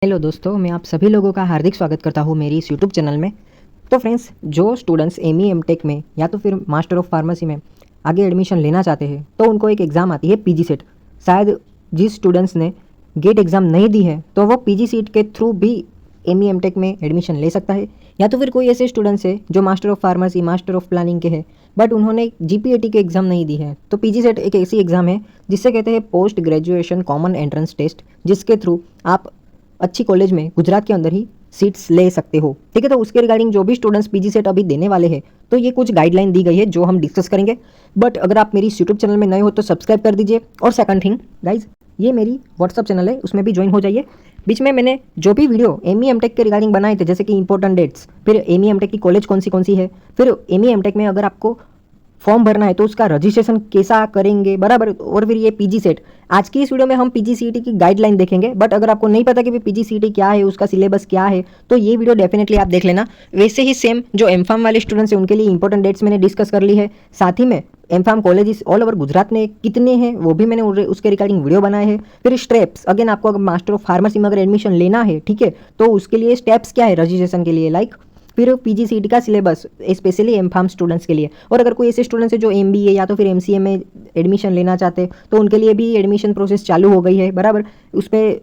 Hello दोस्तों, मैं आप सभी लोगों का हार्दिक स्वागत करता हूँ मेरी इस यूट्यूब चैनल में। तो फ्रेंड्स, जो स्टूडेंट्स एमई एमटेक में या तो फिर मास्टर ऑफ फार्मेसी में आगे एडमिशन लेना चाहते हैं तो उनको एक एग्ज़ाम आती है पीजी सेट। शायद जिस स्टूडेंट्स ने गेट एग्ज़ाम नहीं दी है तो वो पीजी सीट के थ्रू भी एमई एमटेक में एडमिशन ले सकता है, या तो फिर कोई ऐसे स्टूडेंट्स है जो master of pharmacy master of planning के हैं बट उन्होंने जीपीएटी के एग्ज़ाम नहीं दी है। तो पीजी सेट एक ऐसी एग्ज़ाम है जिससे कहते हैं post graduation common entrance test, जिसके थ्रू आप अच्छी कॉलेज में गुजरात के अंदर ही सीट्स ले सकते हो। ठीक है, तो उसके रिगार्डिंग जो भी स्टूडेंट्स पीजी सेट अभी देने वाले हैं तो ये कुछ गाइडलाइन दी गई है जो हम डिस्कस करेंगे। बट अगर आप मेरी यूट्यूब चैनल में नए हो तो सब्सक्राइब कर दीजिए। और सेकंड थिंग गाइज, ये मेरी व्हाट्सअप चैनल है, उसमें भी ज्वाइन हो जाइए। बीच में मैंने जो भी वीडियो एमई एमटेक के रिगार्डिंग बनाए थे, जैसे कि इंपॉर्टेंट डेट्स, फिर एमई एमटेक की कॉलेज कौन सी है, फिर एमई एमटेक में अगर आपको फॉर्म भरना है तो उसका रजिस्ट्रेशन कैसा करेंगे, बराबर। और फिर ये पीजी सेट, आज की इस वीडियो में हम पीजी सीईटी की गाइडलाइन देखेंगे। बट अगर आपको नहीं पता कि पीजी सीईटी क्या है, उसका सिलेबस क्या है, तो ये वीडियो डेफिनेटली आप देख लेना। वैसे ही सेम जो एमफार्म वाले स्टूडेंट्स हैं उनके लिए इंपॉर्टेंट डेट्स मैंने डिस्कस कर ली है। साथ ही में M form colleges all over Gujarat में कितने हैं वो भी मैंने उसके रिगार्डिंग वीडियो बनाए हैं। फिर स्टेप्स, अगेन आपको अगर मास्टर ऑफ फार्मेसी में अगर एडमिशन लेना है, ठीक है, तो उसके लिए स्टेप्स क्या है रजिस्ट्रेशन के लिए, लाइक फिर पीजी सीईटी का सिलेबस स्पेशली एमफार्म स्टूडेंट्स के लिए। और अगर कोई ऐसे स्टूडेंट्स है जो एमबीए या तो फिर एमसीए में एडमिशन लेना चाहते हैं तो उनके लिए भी एडमिशन प्रोसेस चालू हो गई है, बराबर। उस पर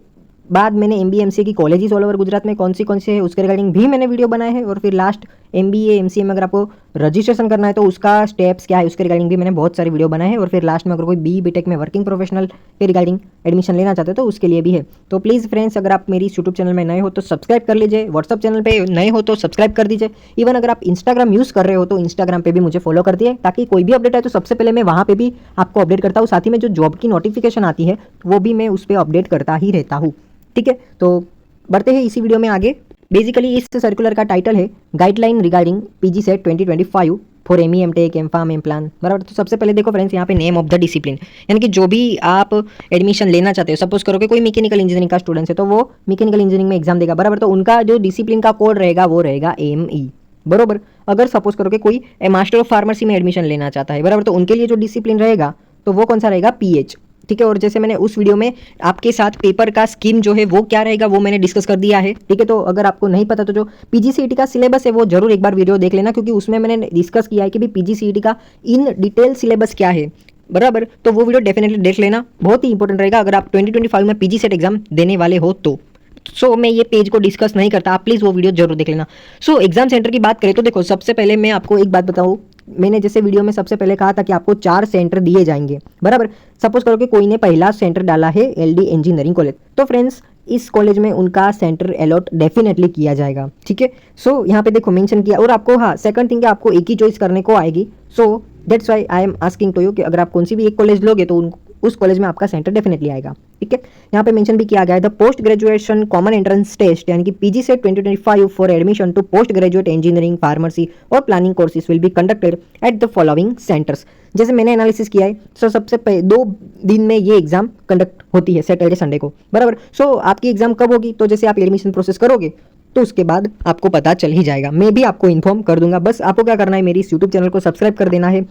बाद मैंने एमबीए एमसीए की कॉलेजेस ऑल ओवर गुजरात में कौन से है उसके रिगार्डिंग भी मैंने वीडियो बनाए हैं। और फिर लास्ट एमबीए एमसीए में अगर आपको रजिस्ट्रेशन करना है तो उसका स्टेप्स क्या है उसके रिगार्डिंग भी मैंने बहुत सारे वीडियो बनाए हैं। और फिर लास्ट में अगर कोई बीटेक में वर्किंग प्रोफेशनल के रिगार्डिंग एडमिशन लेना चाहते हो तो उसके लिए भी है। तो प्लीज़ फ्रेंड्स, अगर आप मेरी यूट्यूब चैनल में नए हो तो सब्सक्राइब कर लीजिए, व्हाट्सअप चैनल पे नए हो तो सब्सक्राइब कर दीजिए। इवन अगर आप इंस्टाग्राम यूज़ कर रहे हो तो इंस्टाग्राम पे भी मुझे फॉलो कर दिए, ताकि कोई भी अपडेट है तो सबसे पहले मैं वहाँ पे भी आपको अपडेट करता हूँ। साथ ही में जो जॉब की नोटिफिकेशन आती है वो भी मैं उस पर अपडेट करता ही रहता हूँ। ठीक है, तो बढ़ते हैं इसी वीडियो में आगे। बेसिकली इस सर्कुलर का टाइटल है guideline regarding PG CET 2025 for ME MTech MPharm MPlan, बराबर। तो सबसे पहले देखो फ्रेंड्स, यहाँ पे नेम ऑफ द डिसिप्लिन, यानी कि जो भी आप एडमिशन लेना चाहते हो, सपोज करो कि कोई मैकेनिकल इंजीनियरिंग का स्टूडेंट है तो वो मैकेनिकल इंजीनियरिंग में एग्जाम देगा, बराबर। तो उनका जो डिसिप्लिन का कोड रहेगा वो रहेगा एमई, बरोबर। अगर सपोज करो कि कोई मास्टर ऑफ फार्मेसी में एडमिशन लेना चाहता है, बराबर, तो उनके लिए जो डिसिप्लिन रहेगा तो वो कौन सा रहेगा, पीएच। ठीक है, और जैसे मैंने उस वीडियो में आपके साथ पेपर का स्कीम जो है वो क्या रहेगा वो मैंने डिस्कस कर दिया है। ठीक है, तो अगर आपको नहीं पता तो जो पीजीसीईटी का सिलेबस है वो जरूर एक बार वीडियो देख लेना, क्योंकि उसमें मैंने डिस्कस किया है कि भी पीजीसीईटी का इन डिटेल सिलेबस क्या है, बराबर। तो वो वीडियो डेफिनेटली देख लेना, बहुत ही इंपॉर्टेंट रहेगा अगर आप 2025 में पीजी सेट एग्जाम देने वाले हो तो। मैं ये पेज को डिस्कस नहीं करता, आप प्लीज़ वो वीडियो जरूर देख लेना। एग्जाम सेंटर की बात करें तो देखो, सबसे पहले मैं आपको एक बात बताऊँ, मैंने जैसे वीडियो में सबसे पहले कहा था कि आपको 4 सेंटर दिए जाएंगे, बराबर। सपोज करो कि कोई ने पहला सेंटर डाला है एलडी इंजीनियरिंग कॉलेज, तो फ्रेंड्स इस कॉलेज में उनका सेंटर अलॉट डेफिनेटली किया जाएगा। ठीक है, यहाँ पे देखो मेंशन किया। और आपको सेकंड थिंग आपको एक ही चॉइस करने को आएगी। That's why I am asking to you कि अगर आप कौन सी भी एक कॉलेज लोगे तो उस कॉलेज में आपका सेंटर डेफिनेटली आएगा। ठीक है, यहाँ पे मेंशन भी किया गया है the post graduation common entrance test, यानी कि PG CET 2025 for admission to post graduate engineering pharmacy और planning courses will be conducted at the following centres. जैसे मैंने एनालिसिस किया है, सबसे पहले 2 दिन में ये एग्जाम कंडक्ट होती है, सैटरडे संडे को, बराबर। आपकी एग्जाम कब होगी, तो जैसे आप एडमिशन प्रोसेस करोगे तो उसके बाद आपको पता चल ही जाएगा, मैं भी आपको इन्फॉर्म कर दूंगा। बस आपको क्या करना है, मेरी इस यूट्यूब चैनल को सब्सक्राइब कर देना है,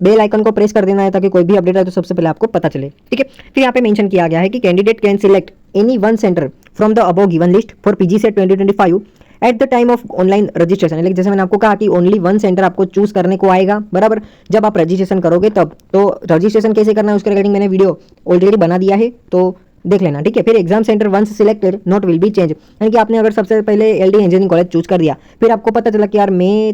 बेल आइकन को प्रेस कर देना है, ताकि कोई भी अपडेट आए तो सबसे पहले आपको पता चले। ठीक है, फिर यहाँ पे मेंशन किया गया है कि candidate can select any one centre from the above given list for PG CET 2025 at the time of online registration. जैसे मैंने आपको कहा कि ओनली वन सेंटर आपको चूज करने को आएगा, बराबर, जब आप रजिस्ट्रेशन करोगे तब। तो रजिस्ट्रेशन कैसे करना है उसके रिगार्डिंग मैंने वीडियो ऑलरेडी बना दिया है, तो देख लेना। ठीक है, फिर exam centre once selected not will be change, यानी कि आपने अगर सबसे पहले एलडी इंजीनियरिंग कॉलेज चूज कर दिया, फिर आपको पता चला कि यार मैं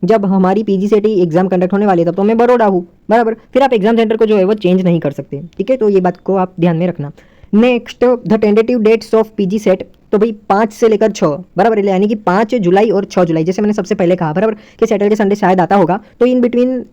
जब हमारी पीजी सेट एग्जाम कंडक्ट होने वाली है तब तो मैं बड़ौदा हूँ, बराबर, फिर आप एग्जाम सेंटर को जो है वो चेंज नहीं कर सकते। ठीक है, तो ये बात को आप ध्यान में रखना। Next the tentative dates of PG CET, तो भाई 5 से लेकर 6, बराबर, यानी कि 5 जुलाई और 6 जुलाई, जैसे मैंने सबसे पहले कहा, बराबर, कि सैटरडे संडे शायद आता होगा, तो इन बिटवीन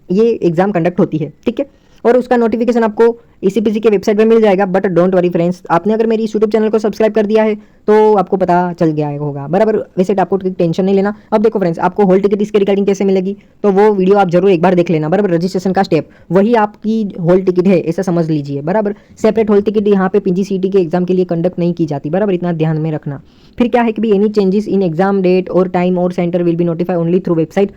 ये एग्जाम कंडक्ट होती है। ठीक है, और उसका नोटिफिकेशन आपको ईसीपीसी के वेबसाइट पे मिल जाएगा। बट डोंट वरी फ्रेंड्स, आपने अगर मेरी यूट्यूब चैनल को सब्सक्राइब कर दिया है तो आपको पता चल गया होगा, बराबर। वैसे आपको टेंशन नहीं लेना। अब देखो फ्रेंड्स, आपको हॉल टिकट इसके रिगार्डिंग कैसे मिलेगी, तो वो वीडियो आप जरूर एक बार देख लेना, बराबर। रजिस्ट्रेशन का स्टेप वही आपकी हॉल टिकट है, ऐसा समझ लीजिए, बराबर। सेपरेट हॉल टिकट यहाँ पे पीजीसीईटी के एग्जाम के लिए कंडक्ट नहीं की जाती, बराबर, इतना ध्यान में रखना। फिर क्या है कि any changes in exam date और टाइम और centre will be notify only through website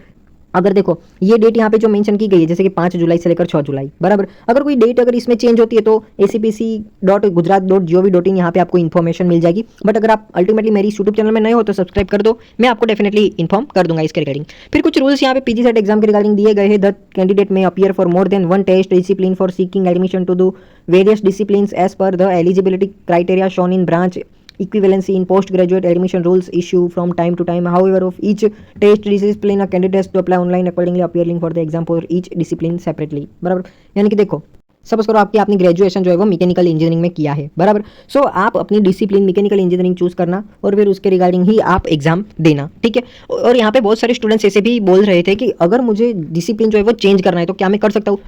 अगर देखो ये डेट यहाँ पे जो मेंशन की गई है जैसे कि 5 जुलाई से लेकर 6 जुलाई बराबर, अगर कोई डेट अगर इसमें चेंज होती है तो acpc.gujarat.gov.in यहाँ पे आपको इन्फॉर्मेशन मिल जाएगी। बट अगर आप अल्टीमेटली मेरी यूट्यूब चैनल में नए हो तो सब्सक्राइब कर दो, मैं आपको डेफिनेटली इन्फॉर्म कर दूंगा इसके रिगार्डिंग। फिर कुछ रूल्स यहाँ पे पीजी सेट एग्जाम के रिगार्डिंग दिए गए हैं। The candidate may appear for more than one test discipline for seeking admission to do various disciplines as per the eligibility criteria shown in branch equivalency in postgraduate admission rules issue from time to time. However, of each test discipline a candidate has to apply online accordingly appear link for the exam for each discipline separately. बराबर, यानी कि देखो suppose करो आपने graduation जो है वो mechanical engineering में किया है बराबर, सो आप अपनी डिसिप्लिन मैकेनिकल इंजीनियरिंग चूज करना और फिर उसके रिगार्डिंग ही आप एग्जाम देना, ठीक है। और यहाँ पे बहुत सारे स्टूडेंट्स ऐसे भी बोल रहे थे कि अगर मुझे डिसिप्लिन जो है वो चेंज करना है तो क्या मैं कर सकता हूँ,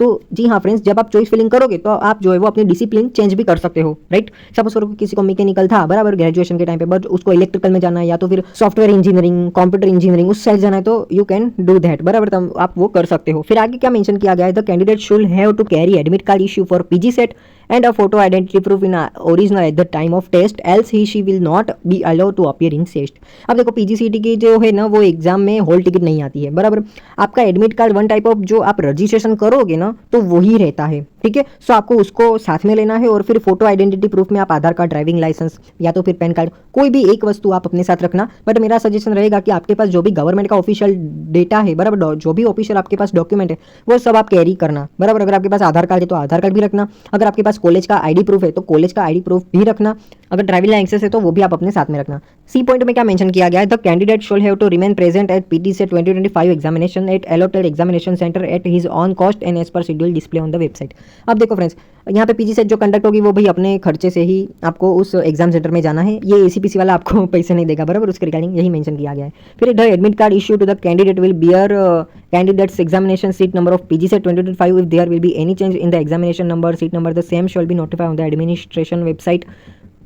तो जी हाँ फ्रेंड्स, जब आप चॉइस फिलिंग करोगे तो आप जो है वो अपनी डिसिप्लिन चेंज भी कर सकते हो, राइट। सपोज करो किसी को मैकेनिकल था बराबर ग्रेजुएशन के टाइम पे, बट उसको इलेक्ट्रिकल में जाना है या तो फिर सॉफ्टवेयर इंजीनियरिंग कंप्यूटर इंजीनियरिंग उस साइड जाना है, तो यू कैन डू दैट बराबर, तब आप वो कर सकते हो। फिर आगे क्या मेंशन किया गया है, the candidate should have to carry admit card issue for PG CET and a photo identity proof in original at the time of test else he she will not be allowed to appear in test। अब देखो PGCT की जो है ना वो exam में hall ticket नहीं आती है बराबर, आपका admit card one type of जो आप रजिस्ट्रेशन करोगे ना तो वही रहता है, ठीक है। सो आपको उसको साथ में लेना है और फिर फोटो आइडेंटिटी प्रूफ में आप आधार कार्ड, ड्राइविंग लाइसेंस या तो फिर पैन कार्ड, कोई भी एक वस्तु आप अपने साथ रखना। बट मेरा सजेशन रहेगा कि आपके पास जो भी गवर्नमेंट का ऑफिशियल डेटा है बराबर, जो भी ऑफिशियल आपके पास डॉक्यूमेंट है वो सब आप कैरी करना बराबर। अगर आपके पास आधार कार्ड है तो आधार कार्ड भी रखना, अगर आपके पास कॉलेज का आईडी प्रूफ है तो कॉलेज का आईडी प्रूफ भी रखना, अगर ड्राइविंग लाइसेंस है तो वो भी आप अपने साथ में रखना। सी पॉइंट में क्या मेंशन किया गया है, the candidate should have to remain present at PGCET 2025 examination at allotted examination centre at his own cost and as per schedule display on the website. अब देखो फ्रेंड्स, यहाँ पे पीजी सेट जो कंडक्ट होगी वो भाई अपने खर्चे से ही आपको उस एग्जाम सेंटर में जाना है, ये एसीपीसी वाला आपको पैसे नहीं देगा बराबर, उसके रिगार्डिंग यही मेंशन किया गया है। फिर the admit card issue to the candidate will bear candidates examination seat number of PGCET 2025 if there will be any change in the examination number seat number the same shall be notified on the administration website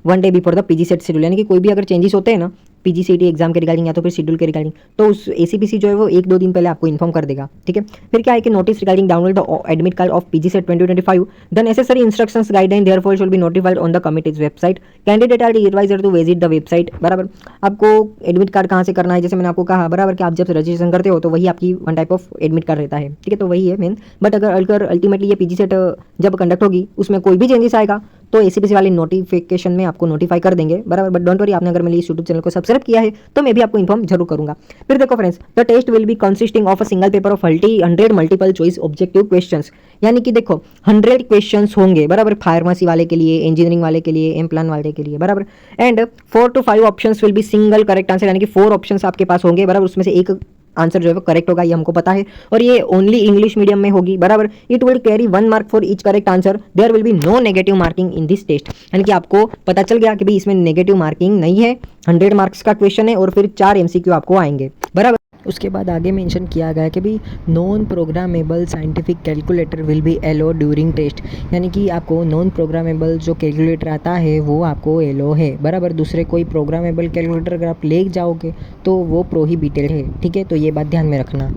one day before the PGCET schedule. यानी कि कोई भी अगर changes होते हैं ना PGCT exam के regarding या तो फिर शेड्यूल के रिगार्डिंग तो उस एसीपीसी जो है वो 1-2 दिन पहले आपको इन्फॉर्म कर देगा, ठीक है। फिर क्या है कि notice regarding download the admit card of PGCET 2025 the necessary instructions guideline therefore should be notified on the committee's website candidate are adviser to visit the website बराबर। आपको एडमिट कार्ड कहाँ से करना है, जैसे मैंने आपको कहा बराबर कि आप जब रजिस्ट्रेशन करते हो तो वही आपकी one type of admit card रहता है, ठीक है, तो वही है मेन। बट अगर अल्टीमेटली ये पीजीसेट जब कंडक्ट होगी उसमें कोई भी चेंजेस आएगा तो एसीपीसी वाले नोटिफिकेशन में आपको नोटिफाई कर देंगे बराबर। बट डोंट वरी, आपने अगर मेरे इस यूट्यूब चैनल को सब्सक्राइब किया है तो मैं भी आपको इन्फॉर्म जरूर करूंगा। फिर देखो friends, the test will be consisting of a single paper of 100 multiple choice objective questions. यानी कि देखो 100 क्वेश्चंस होंगे बराबर, फार्मेसी वाले के लिए, इंजीनियरिंग वाले के लिए, एम प्लान वाले के लिए बराबर। And 4 to 5 options will be single correct answer, यानी कि 4 ऑप्शंस आपके पास होंगे बराबर, उसमें से एक आंसर जो है वो करेक्ट होगा, ये हमको पता है। और ये ओनली इंग्लिश मीडियम में होगी बराबर। It will carry 1 mark for each correct answer, there will be no negative marking in this test. यानी कि आपको पता चल गया कि भाई इसमें नेगेटिव मार्किंग नहीं है, 100 मार्क्स का क्वेश्चन है और फिर 4 एमसीक्यू आपको आएंगे बराबर। उसके बाद आगे मेंशन किया गया कि भाई non programmable scientific calculator will be allow during test. यानी कि आपको नॉन प्रोग्रामेबल जो कैलकुलेटर आता है वो आपको एलो है बराबर। दूसरे कोई प्रोग्रामेबल कैलकुलेटर अगर आप ले जाओगे तो वो प्रोहिबिटेड है, ठीक है, तो ये बात ध्यान में रखना।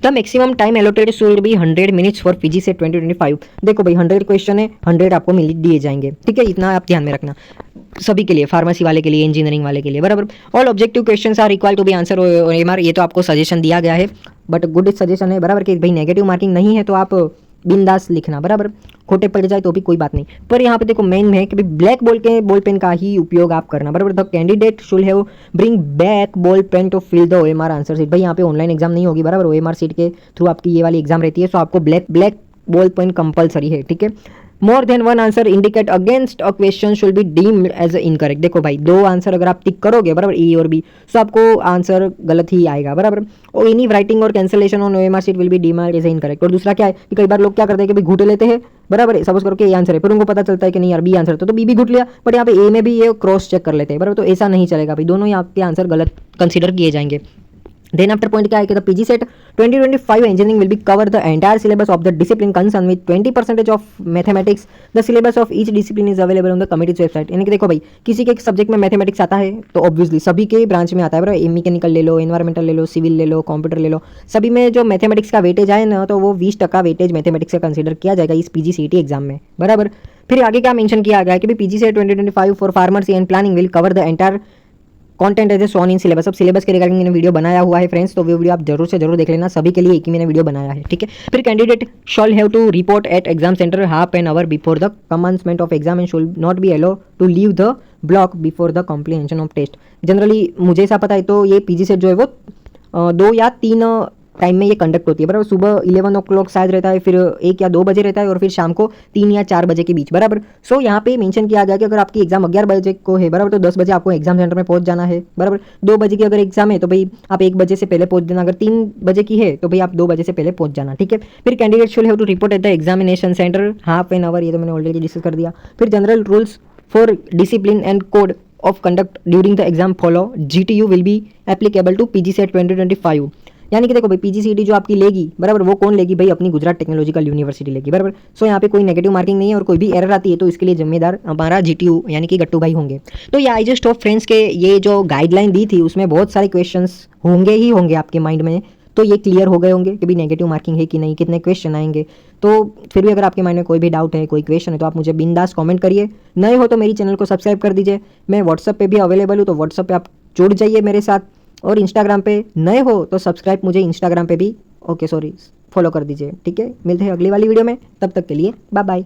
The maximum time allotted should be 100 minutes for PGCET 2025। देखो भाई 100 क्वेश्चन है, 100 आपको मिनट दिए जाएंगे, ठीक है, इतना आप ध्यान में रखना सभी के लिए, फार्मेसी वाले के लिए, इंजीनियरिंग वाले के लिए बराबर। All objective questions are required to be answer OMR. ये तो आपको सजेशन दिया गया है बट गुड सजेशन है बराबर कि भाई नेगेटिव मार्किंग नहीं है तो आप बिंदास लिखना बराबर, खोटे पड़ जाए तो भी कोई बात नहीं। पर यहाँ पे देखो मेन है कि भाई ब्लैक बॉल पेन का ही उपयोग आप करना बराबर। The candidate should have bring back ball pen to fill the OMR answer sheet. भाई यहाँ पे ऑनलाइन एग्जाम नहीं होगी बराबर, ओएमआर शीट के थ्रू आपकी ये वाली एग्जाम रहती है, सो आपको ब्लैक बॉल पेन कंपलसरी है, ठीक है। More than one answer indicate against a question should be deemed as incorrect. देखो भाई 2 आंसर अगर आप टिक करोगे बराबर, ए और बी, तो आपको आंसर गलत ही आएगा बराबर। और एनी राइटिंग और cancellation on OMR sheet will be deemed as incorrect. और दूसरा क्या है कि कई बार लोग क्या करते हैं कि भाई घूटे लेते हैं बराबर, सपोज करो कि ए आंसर है, फिर उनको पता चलता है कि नहीं यार बी आंसर तो बी भी घूट लिया, बट यहाँ पे ए में भी ये क्रॉस चेक कर लेते हैं बराबर, तो ऐसा नहीं चलेगा भाई, दोनों ही आपके आंसर गलत कंसिडर किए जाएंगे। देन आफ्टर पॉइंट क्या है कि the PGCET 2025 engineering will be cover the entire syllabus of the discipline concern with 20% of mathematics. The syllabus of each discipline is available on the committee's website. यानी कि देखो भाई किसी के सब्जेक्ट में मैथमेटिक्स आता है तो ऑब्वियसली सभी के ब्रांच में आता है बराबर, मैकेनिकल ले लो, एनवायरमेंटल ले लो, सिविल ले लो, कंप्यूटर ले लो, सभी में जो मैथमेटिक्स का वेटेज आए ना तो वो 20% वेटेज मैथमेटिक्स का कंसिडर किया जाएगा इस पीजीसीटी एग्जाम में बराबर। फिर आगे क्या मेंशन किया गया है कि PGCET 2025 for farmers and planning will cover the entire content as a shown in syllabus. अब सिलेबस के रिगार्डिंग मैंने वीडियो बनाया हुआ है फ्रेंड्स, तो वो वीडियो आप जरूर से जरूर देख लेना, सभी के लिए एक ही मैंने वीडियो बनाया है, ठीक है। फिर candidate shall have to report at exam centre half an hour before the commencement of exam and should not be allow to leave the block before the completion of test. Generally मुझे ऐसा पता है तो ये PG set जो है वो 2 या 3 टाइम में ये कंडक्ट होती है, बराबर। सुबह 11 o'clock शायद रहता है, फिर 1 या 2 बजे रहता है, और फिर शाम को 3 या 4 बजे के बीच, बराबर। सो यहाँ पे मेंशन किया गया कि अगर आपकी एग्जाम 11 बजे को है, बराबर, तो 10 बजे आपको एग्जाम सेंटर में पहुंच जाना है, बराबर। 2 बजे की अगर एग्जाम है तो भाई आप 1 बजे से पहले पहुंच देना, अगर 3 बजे की है तो भाई आप 2 बजे से पहले पहुंच जाना, ठीक है। फिर candidate should have to report at the examination centre half an hour, ये तो मैंने ऑलरेडी डिस्कस कर दिया। फिर general rules for discipline and code of conduct during the exam follow, GTU will be applicable to PG CET 2025। यानी कि देखो भाई PGCET जो आपकी लेगी, बराबर, वो कौन लेगी भाई, अपनी गुजरात टेक्नोलॉजिकल यूनिवर्सिटी लेगी, बराबर। सो यहाँ पे कोई नेगेटिव मार्किंग नहीं है, और कोई भी एरर आती है तो इसके लिए जिम्मेदार हमारा GTU यानी कि गट्टू भाई होंगे। तो ये आई जस्ट ऑफ फ्रेंड्स के ये जो गाइडलाइन दी थी उसमें बहुत सारे क्वेश्चंस होंगे ही होंगे आपके माइंड में, तो ये क्लियर हो गए होंगे कि भी नेगेटिव मार्किंग है कि नहीं, कितने क्वेश्चन आएंगे। तो फिर भी अगर आपके माइंड में कोई भी डाउट है, कोई क्वेश्चन है, तो आप मुझे बिंदास कमेंट करिए। नए हो तो मेरी चैनल को सब्सक्राइब कर दीजिए। मैं व्हाट्सअप पे भी अवेलेबल हूँ, तो व्हाट्सअप पे आप जुड़ जाइए मेरे साथ, और इंस्टाग्राम पे नए हो तो सब्सक्राइब मुझे इंस्टाग्राम पे भी फॉलो कर दीजिए, ठीक है। मिलते हैं अगली वाली वीडियो में, तब तक के लिए बाय बाय।